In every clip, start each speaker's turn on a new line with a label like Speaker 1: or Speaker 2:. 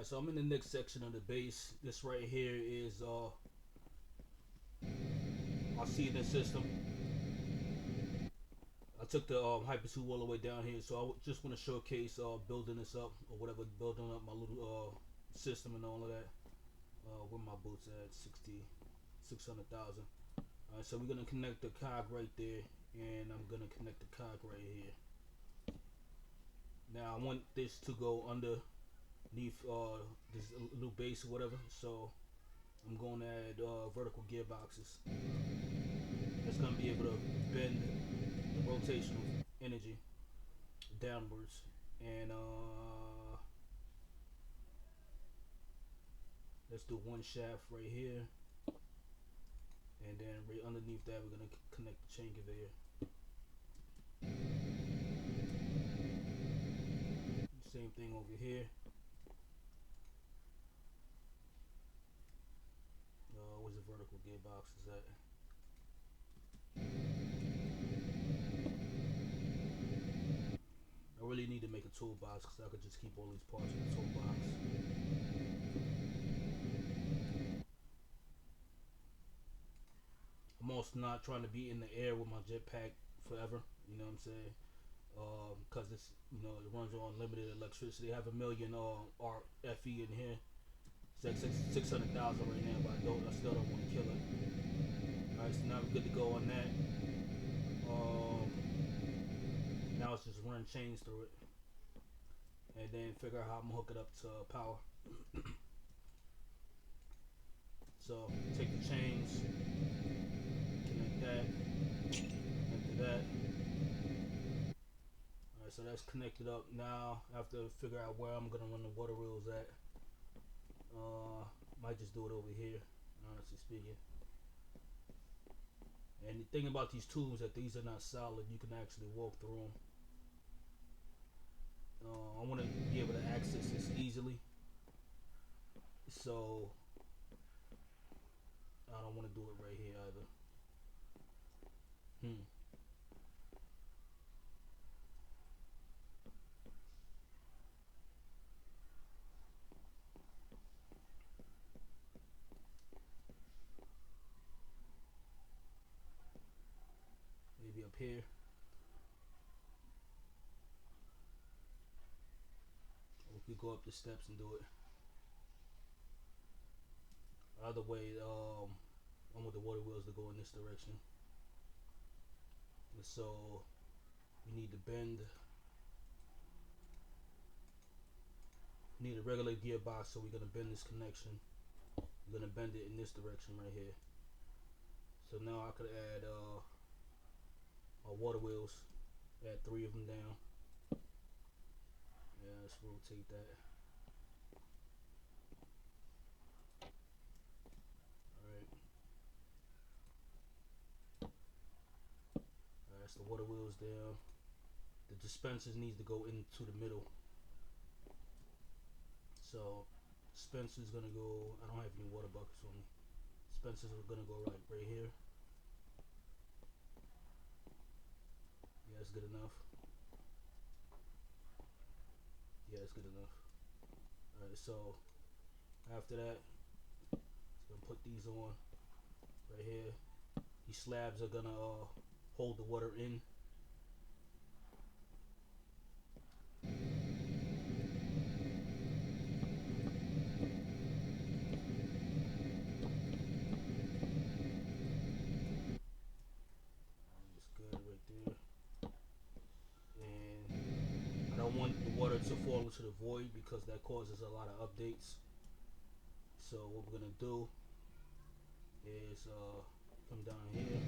Speaker 1: Alright, so I'm in the next section of the base. This right here is our seeding system. I took the Hypertube all the way down here, so I just want to showcase building this up or whatever, building up my little system and all of that. Where my boots at 600,000. Alright, so we're gonna connect the cog right there, and I'm gonna connect the cog right here. Now I want this to go underneath this little base or whatever, so I'm going to add vertical gearboxes. That's gonna be able to bend the rotational energy downwards, and let's do one shaft right here, and then right underneath that we're gonna connect the chain conveyor. Same thing over here. Where's the vertical gearboxes at? I really need to make a toolbox because I could just keep all these parts in the toolbox. I'm also not trying to be in the air with my jetpack forever, you know what I'm saying? Because it's, you know, it runs on limited electricity. I have a million RFE in here. It's like 600,000 right now, but I still don't want to kill it. Alright, so now we're good to go on that. Now it's just run chains through it, and then figure out how I'm gonna hook it up to power. So take the chains, connect that, connect that. Alright, so that's connected up. Now I have to figure out where I'm gonna run the water wheels at. Might just do it over here, honestly speaking. And the thing about these tubes that these are not solid, you can actually walk through them. I want to be able to access this easily, so I don't want to do it right here either. Maybe up here. We could go up the steps and do it. Either way, I want the water wheels to go in this direction. And so you need to bend. You need a regular gearbox, so we're gonna bend this connection. We're gonna bend it in this direction right here. So now I could add our water wheels. Add 3 of them down. Yeah, let's rotate that. Alright. Alright, that's the water wheels down. The dispensers needs to go into the middle. So dispenser's gonna go, I don't have any water buckets on me. Dispensers are gonna go right here. Yeah, that's good enough. Yeah, it's good enough. Alright, so after that, it's gonna put these on right here. These slabs are gonna hold the water in. It's good right there. And I don't want the water to fall into the void because that causes a lot of updates. So what we're gonna do is come down here.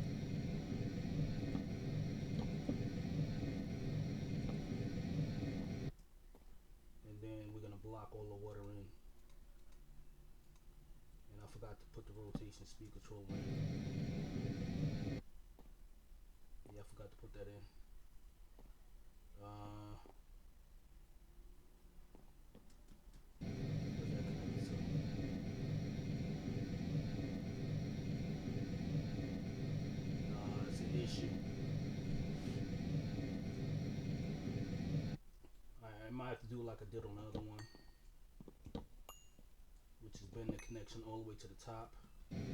Speaker 1: And then we're gonna block all the water in. And I forgot to put the rotation speed control in. Yeah, I forgot to put that in. It's an issue. I might have to do like I did on the other one. which has been the connection all the way to the top. Because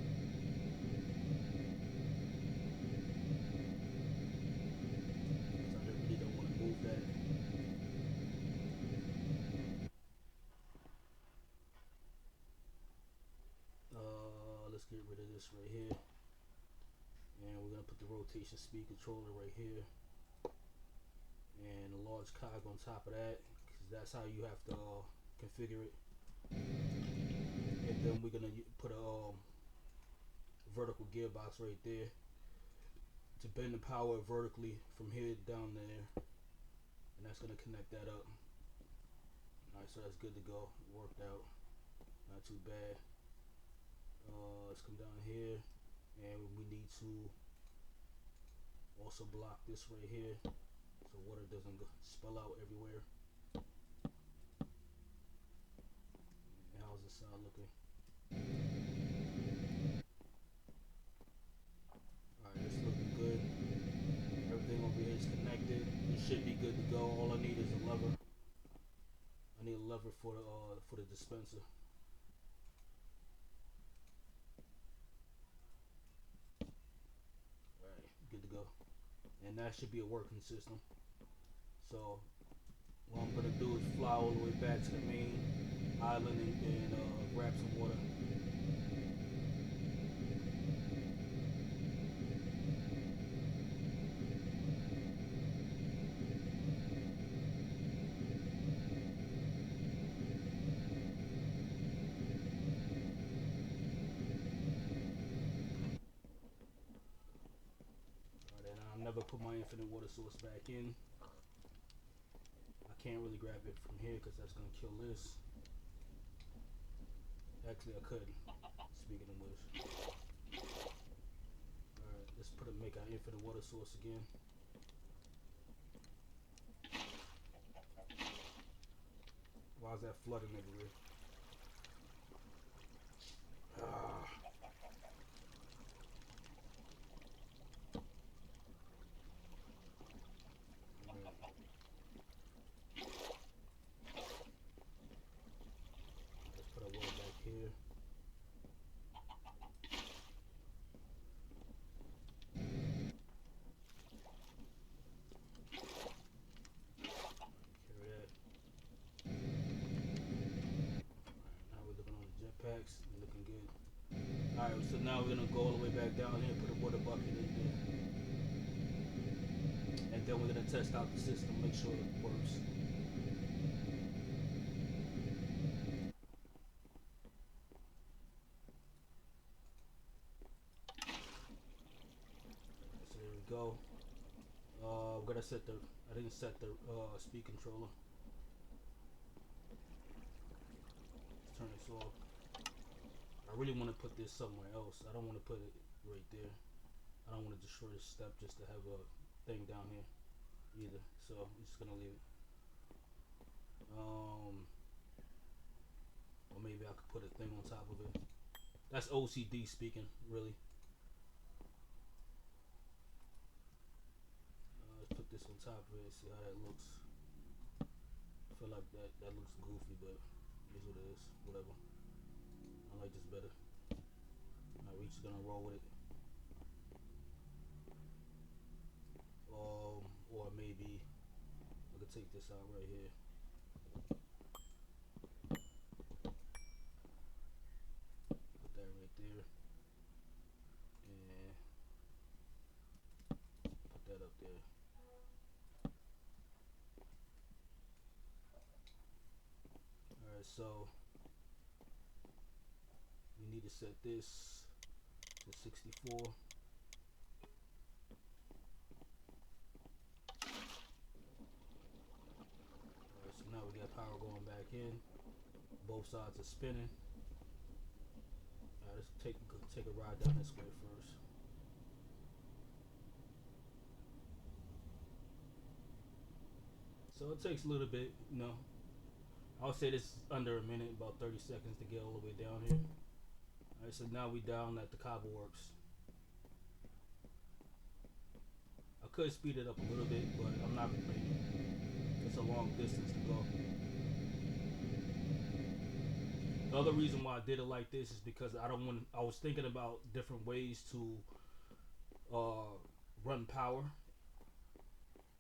Speaker 1: I really don't want to move that. Let's get rid of this right here. And we're going to put the rotation speed controller right here. And a large cog on top of that. Because that's how you have to configure it. And then we're going to put a vertical gearbox right there to bend the power vertically from here down there. And that's going to connect that up. Alright, so that's good to go. It worked out. Not too bad. Let's come down here, and we need to also block this right here so water doesn't spill out everywhere. And how's the sound looking? Alright, it's looking good. Everything over here is connected. It should be good to go. All I need is a lever. I need a lever for the dispenser. Good to go, and that should be a working system. So what I'm gonna do is fly all the way back to the main island and grab some water. Never put my infinite water source back in. I can't really grab it from here because that's gonna kill this. Actually, I could. Speaking of which, all right, let's make our infinite water source again. Why is that flooding everywhere? Looking good. Alright, so now we're gonna go all the way back down here, put a water bucket in there. And then we're gonna test out the system, make sure it works. So there we go. We're gonna set I didn't set the speed controller. Let's turn this off. I really want to put this somewhere else. I don't want to put it right there. I don't want to destroy this step just to have a thing down here either. So I'm just gonna leave it. Or maybe I could put a thing on top of it. That's OCD speaking, really. Let's put this on top of it. See how that looks. I feel like that looks goofy, but it is what it is. Whatever. I like this better. Alright, we're just gonna roll with it. Or maybe I could take this out right here. Put that right there. And put that up there. Alright, so we need to set this to 64. Alright, so now we got power going back in. Both sides are spinning. Alright, let's take a ride down this way first. So it takes a little bit, you know. I would say this is under a minute, about 30 seconds to get all the way down here. Alright, so now we down at the cobble works. I could speed it up a little bit, but I'm not complaining. It's a long distance to go. other reason why I did it like this is because I don't want. I was thinking about different ways to uh, run power,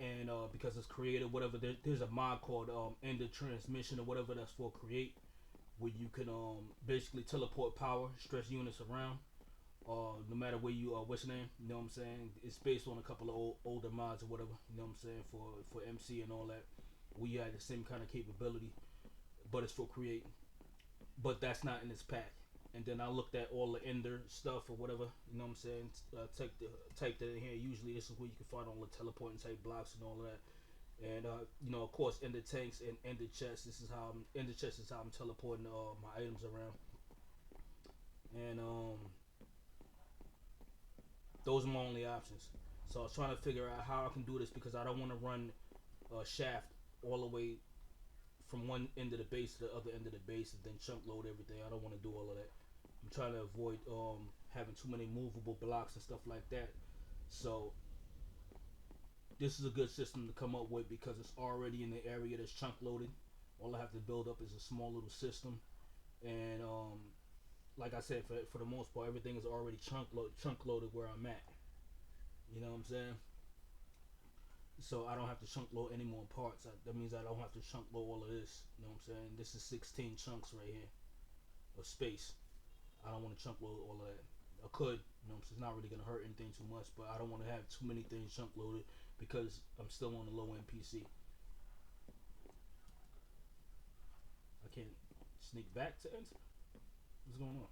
Speaker 1: and because it's created whatever. There's a mod called end of transmission or whatever that's for create, where you can basically teleport power, stretch units around. No matter where you what's your name, you know what I'm saying? It's based on a couple of older mods or whatever, you know what I'm saying, for MC and all that. We had the same kind of capability, but it's for create. But that's not in this pack. And then I looked at all the Ender stuff or whatever, you know what I'm saying? Type that in here. Usually this is where you can find all the teleporting type blocks and all of that. And you know, of course, Ender tanks and Ender chests. This is how Ender chest is how I'm teleporting my items around. And those are my only options. So I was trying to figure out how I can do this because I don't want to run a shaft all the way from one end of the base to the other end of the base and then chunk load everything. I don't want to do all of that. I'm trying to avoid having too many movable blocks and stuff like that. So this is a good system to come up with because it's already in the area that's chunk loaded. All I have to build up is a small little system, and like I said, for the most part, everything is already chunk loaded where I'm at. You know what I'm saying? So I don't have to chunk load any more parts. That means I don't have to chunk load all of this. You know what I'm saying? This is 16 chunks right here of space. I don't want to chunk load all of that. I could, you know, it's not really gonna hurt anything too much, but I don't want to have too many things chunk loaded because I'm still on a low end PC. I can't sneak back to enter. What's going on?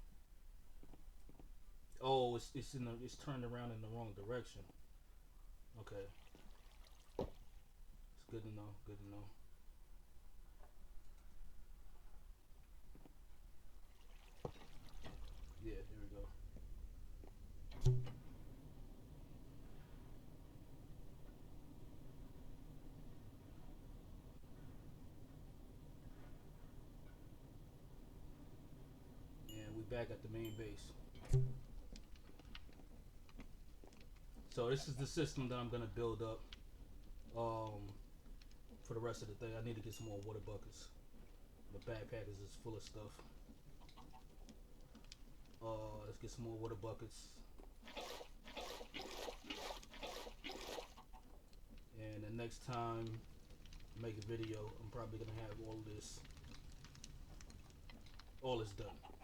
Speaker 1: Oh, it's turned around in the wrong direction. Okay, it's good to know. Good to know. Yeah, here we go. And we back at the main base. So this is the system that I'm gonna build up um, for the rest of the thing. I need to get some more water buckets. My backpack is just full of stuff. Let's get some more water buckets. And the next time I make a video, I'm probably gonna have all this done.